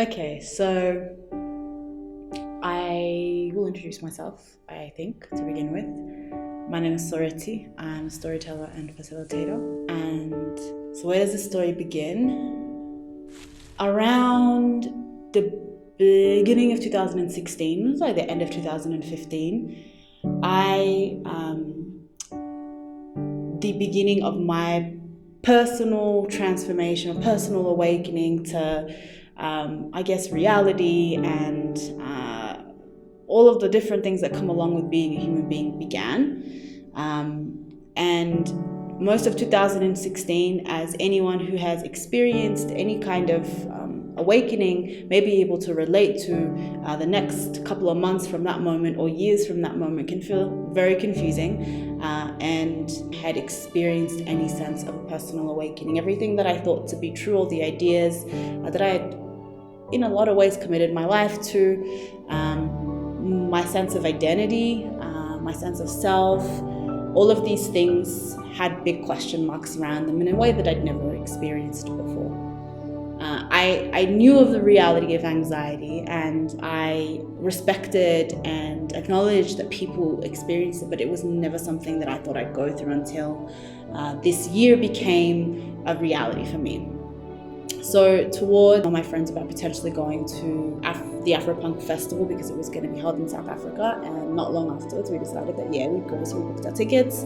Okay, so I will introduce myself, I think, to begin with. My name is Soreti. I'm a storyteller and facilitator. And so where does the story begin? Around the beginning of 2016, it was like the end of 2015, the beginning of my personal transformation, or personal awakening to, reality and all of the different things that come along with being a human being began. And most of 2016, as anyone who has experienced any kind of awakening may be able to relate to, the next couple of months from that moment or years from that moment can feel very confusing, and had experienced any sense of a personal awakening. Everything that I thought to be true, all the ideas that I had in a lot of ways committed my life to, my sense of identity, my sense of self, all of these things had big question marks around them in a way that I'd never experienced before. I knew of the reality of anxiety, and I respected and acknowledged that people experienced it, but it was never something that I thought I'd go through until this year became a reality for me. So toward my friends about potentially going to the Afropunk Festival, because it was going to be held in South Africa, and not long afterwards we decided that we'd go. So we booked our tickets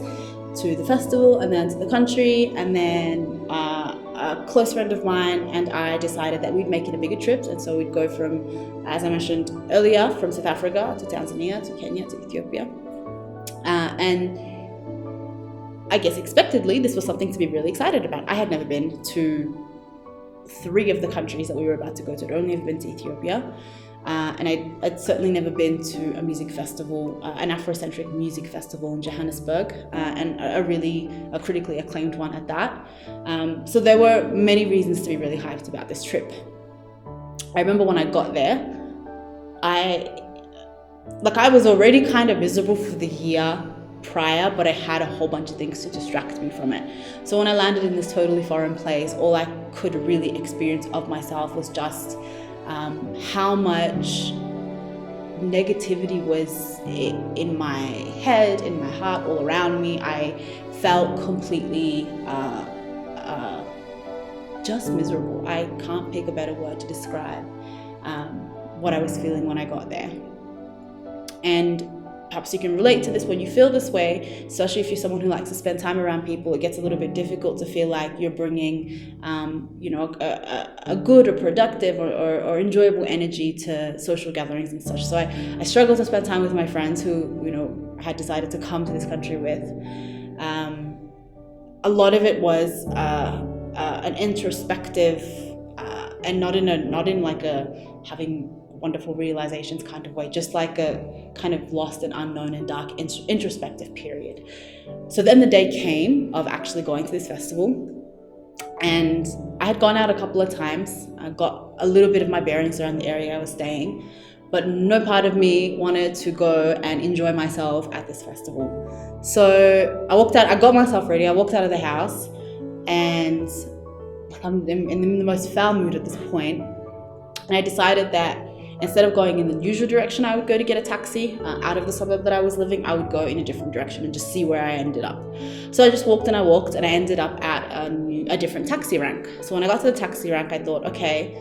to the festival and then to the country, and then a close friend of mine and I decided that we'd make it a bigger trip, and so we'd go from, as I mentioned earlier, from South Africa to Tanzania to Kenya to Ethiopia, and I guess expectedly this was something to be really excited about. I had never been to 3 of the countries that we were about to go to. I'd only ever been to Ethiopia, and I'd certainly never been to a music festival, an Afrocentric music festival in Johannesburg, and a critically acclaimed one at that. So there were many reasons to be really hyped about this trip. I remember when I got there, I was already kind of miserable for the year prior, but I had a whole bunch of things to distract me from it. So when I landed in this totally foreign place, all I could really experience of myself was just how much negativity was in my head, in my heart, all around me. I felt completely just miserable. I can't pick a better word to describe what I was feeling when I got there. And perhaps you can relate to this when you feel this way, especially if you're someone who likes to spend time around people. It gets a little bit difficult to feel like you're bringing, a good or productive or enjoyable energy to social gatherings and such. So I struggled to spend time with my friends who, had decided to come to this country with. A lot of it was an introspective, and not in like a having wonderful realizations kind of way, just like a kind of lost and unknown and dark introspective period. So then the day came of actually going to this festival, and I had gone out a couple of times. I got a little bit of my bearings around the area I was staying, but no part of me wanted to go and enjoy myself at this festival. So I got myself ready, I walked out of the house, and I'm in the most foul mood at this point, and I decided that instead of going in the usual direction I would go to get a taxi out of the suburb that I was living, I would go in a different direction and just see where I ended up. So I just walked and I ended up at a different taxi rank. So when I got to the taxi rank, I thought, okay,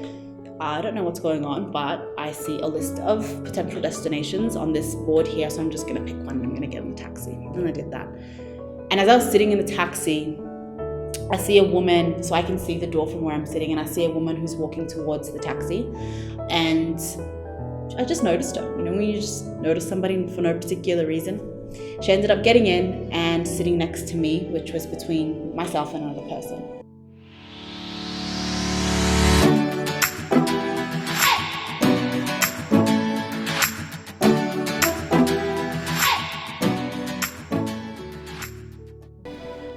I don't know what's going on, but I see a list of potential destinations on this board here, so I'm just going to pick one and I'm going to get in the taxi. And I did that. And as I was sitting in the taxi, I see a woman, so I can see the door from where I'm sitting, and I see a woman who's walking towards the taxi, and I just noticed her. When you just notice somebody for no particular reason. She ended up getting in and sitting next to me, which was between myself and another person.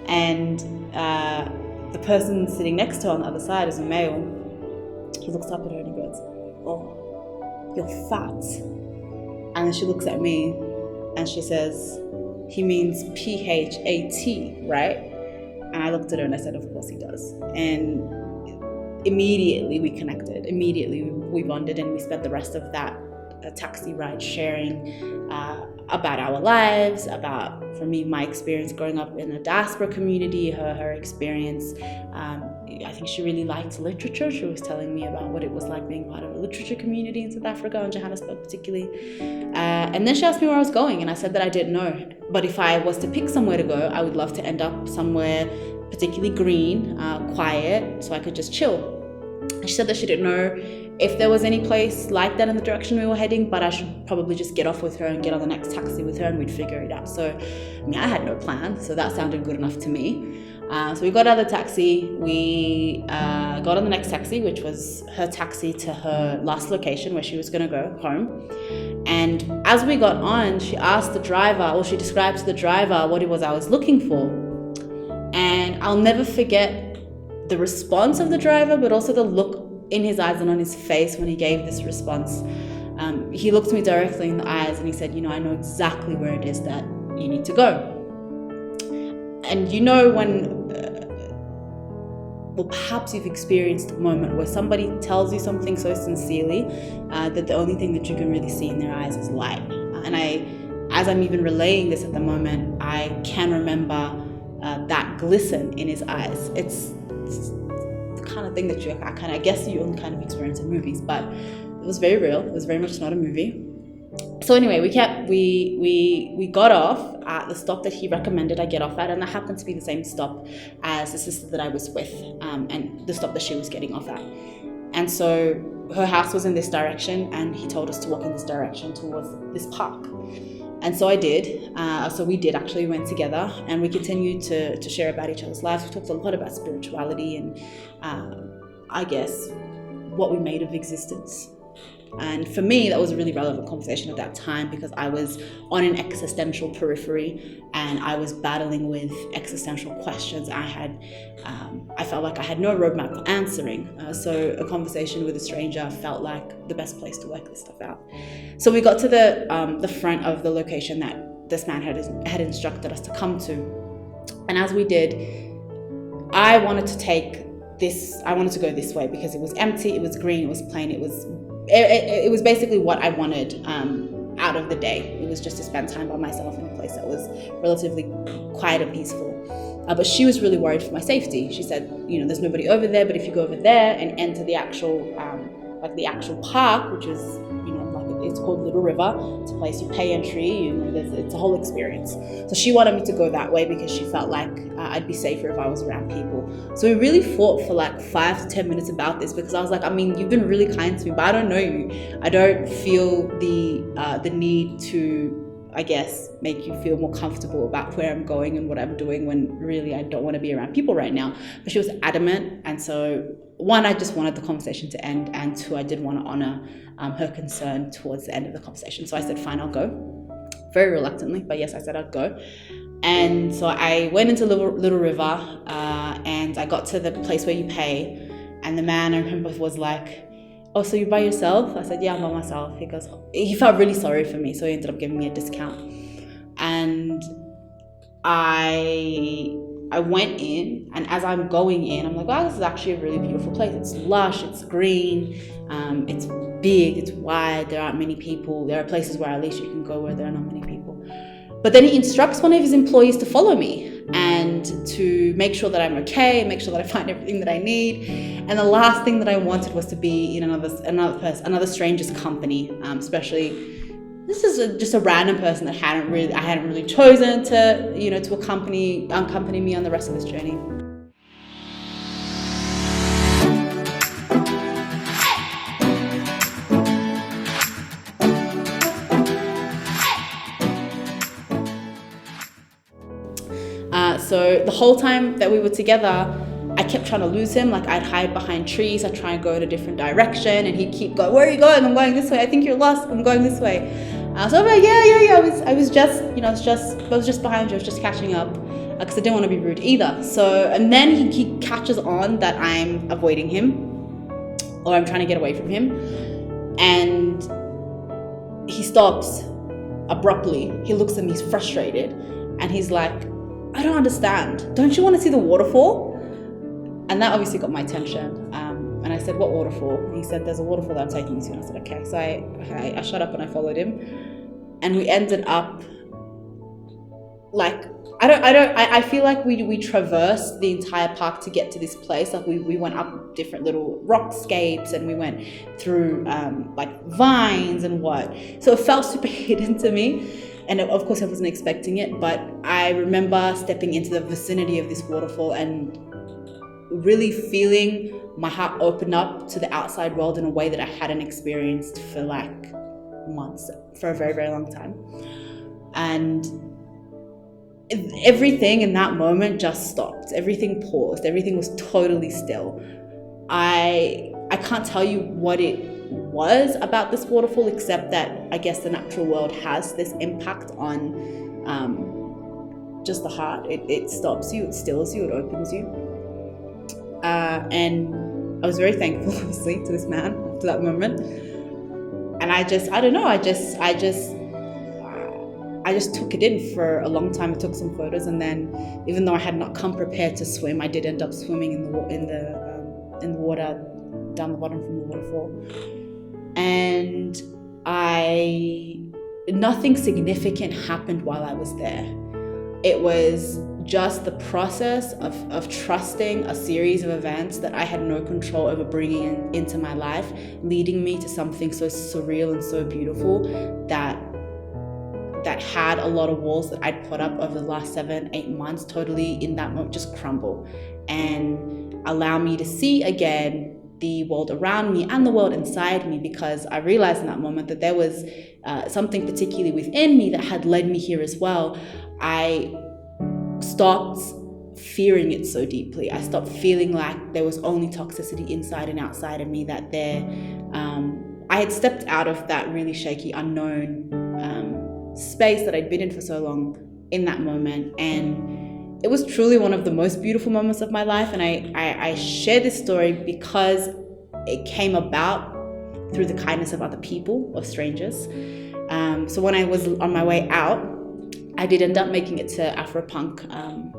And the person sitting next to her on the other side is a male. He looks up at her and he goes, "Oh, you're fat." And then she looks at me and she says, "He means PHAT, right?" And I looked at her and I said, "Of course he does." And immediately we connected. Immediately we bonded, and we spent the rest of that taxi ride sharing about our lives, about, for me, my experience growing up in a diaspora community, her experience. I think she really liked literature. She was telling me about what it was like being part of a literature community in South Africa, in Johannesburg particularly. And then she asked me where I was going, and I said that I didn't know. But if I was to pick somewhere to go, I would love to end up somewhere particularly green, quiet, so I could just chill. She said that she didn't know if there was any place like that in the direction we were heading, but I should probably just get off with her and get on the next taxi with her, and we'd figure it out. So I had no plan, so that sounded good enough to me. So we got out of the taxi, we got on the next taxi, which was her taxi to her last location where she was going to go home. And as we got on, she asked the driver, or she described to the driver what it was I was looking for. And I'll never forget the response of the driver, but also the look in his eyes and on his face when he gave this response. He looked me directly in the eyes and he said, I know exactly where it is that you need to go. And when, perhaps you've experienced a moment where somebody tells you something so sincerely that the only thing that you can really see in their eyes is light. And as I'm even relaying this at the moment, I can remember that glisten in his eyes. It's the kind of thing that I guess you only kind of experience in movies, but it was very real. It was very much not a movie. So anyway, we got off at the stop that he recommended I get off at, and that happened to be the same stop as the sister that I was with, and the stop that she was getting off at. And so her house was in this direction, and he told us to walk in this direction towards this park. And so I did. So we went together, and we continued to share about each other's lives. We talked a lot about spirituality and I guess what we made of existence. And for me, that was a really relevant conversation at that time, because I was on an existential periphery and I was battling with existential questions. I felt like I had no roadmap for answering. So a conversation with a stranger felt like the best place to work this stuff out. So we got to the front of the location that this man had instructed us to come to. And as we did, I wanted to go this way because it was empty, it was green, it was plain, it was basically what I wanted out of the day. It was just to spend time by myself in a place that was relatively quiet and peaceful. But she was really worried for my safety. She said, there's nobody over there, but if you go over there and enter the actual park, which is, it's called Little River. It's a place you pay entry. It's a whole experience. So she wanted me to go that way because she felt like I'd be safer if I was around people. So we really fought for like 5 to 10 minutes about this, because I was like, you've been really kind to me, but I don't know you. I don't feel the need to, I guess, make you feel more comfortable about where I'm going and what I'm doing, when really I don't want to be around people right now. But she was adamant, and so one, I just wanted the conversation to end, and two, I did want to honor her concern towards the end of the conversation. So I said, fine, I'll go. Very reluctantly, but yes, I said I'd go. And so I went into Little River, and I got to the place where you pay, and the man, I remember, was like, oh, so you're by yourself? I said, yeah, I'm by myself. He felt really sorry for me, so he ended up giving me a discount. And I went in, and as I'm going in, I'm like, wow, this is actually a really beautiful place. It's lush, it's green, it's big, it's wide, there aren't many people. There are places where at least you can go where there are not many people. But then he instructs one of his employees to follow me and to make sure that I'm okay, make sure that I find everything that I need. And the last thing that I wanted was to be in another stranger's company, especially this is just a random person that I hadn't really chosen to accompany me on the rest of this journey. So the whole time that we were together, I kept trying to lose him. Like, I'd hide behind trees, I'd try and go in a different direction, and he'd keep going, where are you going? I'm going this way. I think you're lost. I'm going this way. So I'm like, yeah. I was just behind you. I was just catching up, because I didn't want to be rude either. So, and then he catches on that I'm avoiding him, or I'm trying to get away from him, and he stops abruptly. He looks at me, he's frustrated, and he's like, I don't understand. Don't you want to see the waterfall? And that obviously got my attention. And I said, what waterfall? And he said, there's a waterfall that I'm taking you to. And I said, okay. So I shut up and I followed him. And we ended up like, I feel like we traversed the entire park to get to this place. Like we went up different little rockscapes and we went through like vines and what. So it felt super hidden to me. And of course I wasn't expecting it, but I remember stepping into the vicinity of this waterfall and really feeling my heart open up to the outside world in a way that I hadn't experienced for like months, for a very, very long time. And everything in that moment just stopped. Everything paused. Everything was totally still. I can't tell you what it was about this waterfall, except that I guess the natural world has this impact on just the heart. It stops you, it stills you, it opens you. And I was very thankful, obviously, to this man after that moment. And I just took it in for a long time. I took some photos, and then, even though I had not come prepared to swim, I did end up swimming in the water down the bottom from the waterfall. And nothing significant happened while I was there. It was just the process of trusting a series of events that I had no control over bringing into my life, leading me to something so surreal and so beautiful that had a lot of walls that I'd put up over the last 7-8 months totally in that moment just crumble and allow me to see again the world around me and the world inside me, because I realized in that moment that there was something particularly within me that had led me here as well. I stopped fearing it so deeply. I stopped feeling like there was only toxicity inside and outside of me, that I had stepped out of that really shaky, unknown space that I'd been in for so long in that moment. And it was truly one of the most beautiful moments of my life. And I share this story because it came about through the kindness of other people, of strangers. So when I was on my way out, I did end up making it to Afropunk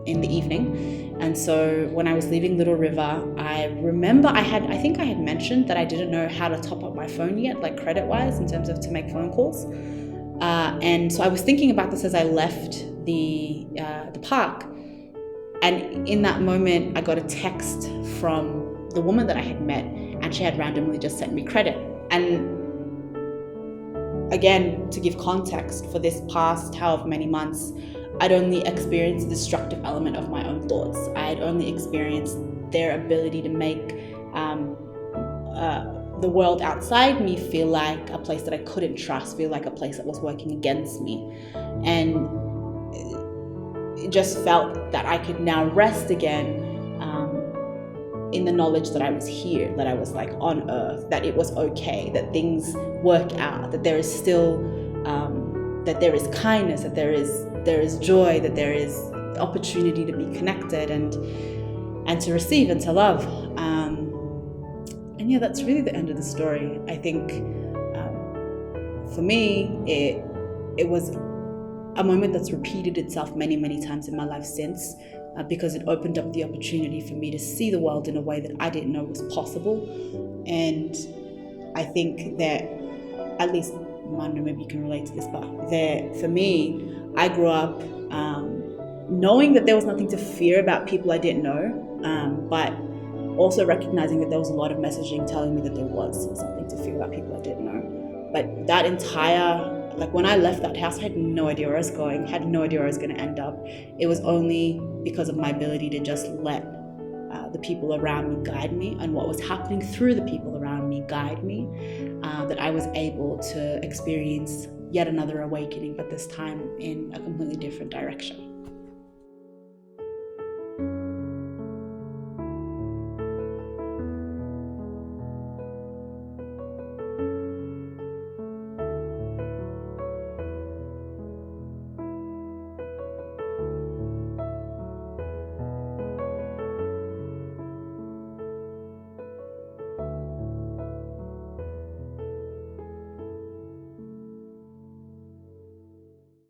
in the evening. And so when I was leaving Little River, I remember I think I had mentioned that I didn't know how to top up my phone yet, like credit-wise, in terms of to make phone calls. And so I was thinking about this as I left the park. And in that moment, I got a text from the woman that I had met, and she had randomly just sent me credit. And again, to give context, for this past however many months, I'd only experienced the destructive element of my own thoughts. I'd only experienced their ability to make the world outside me feel like a place that I couldn't trust, feel like a place that was working against me. And it just felt that I could now rest again in the knowledge that I was here, that I was like on earth, that it was okay, that things work out, that there is still, that there is kindness, that there is joy, that there is opportunity to be connected and to receive and to love. And yeah, that's really the end of the story. I think for me, it was a moment that's repeated itself many, many times in my life since, because it opened up the opportunity for me to see the world in a way that I didn't know was possible. And I think that, at least, Manu, maybe you can relate to this, but that for me, I grew up knowing that there was nothing to fear about people I didn't know, but also recognizing that there was a lot of messaging telling me that there was something to fear about people I didn't know. But that entire, like when I left that house, I had no idea where I was going, had no idea where I was going to end up. It was only because of my ability to just let the people around me guide me, and what was happening through the people around me guide me, that I was able to experience yet another awakening, but this time in a completely different direction.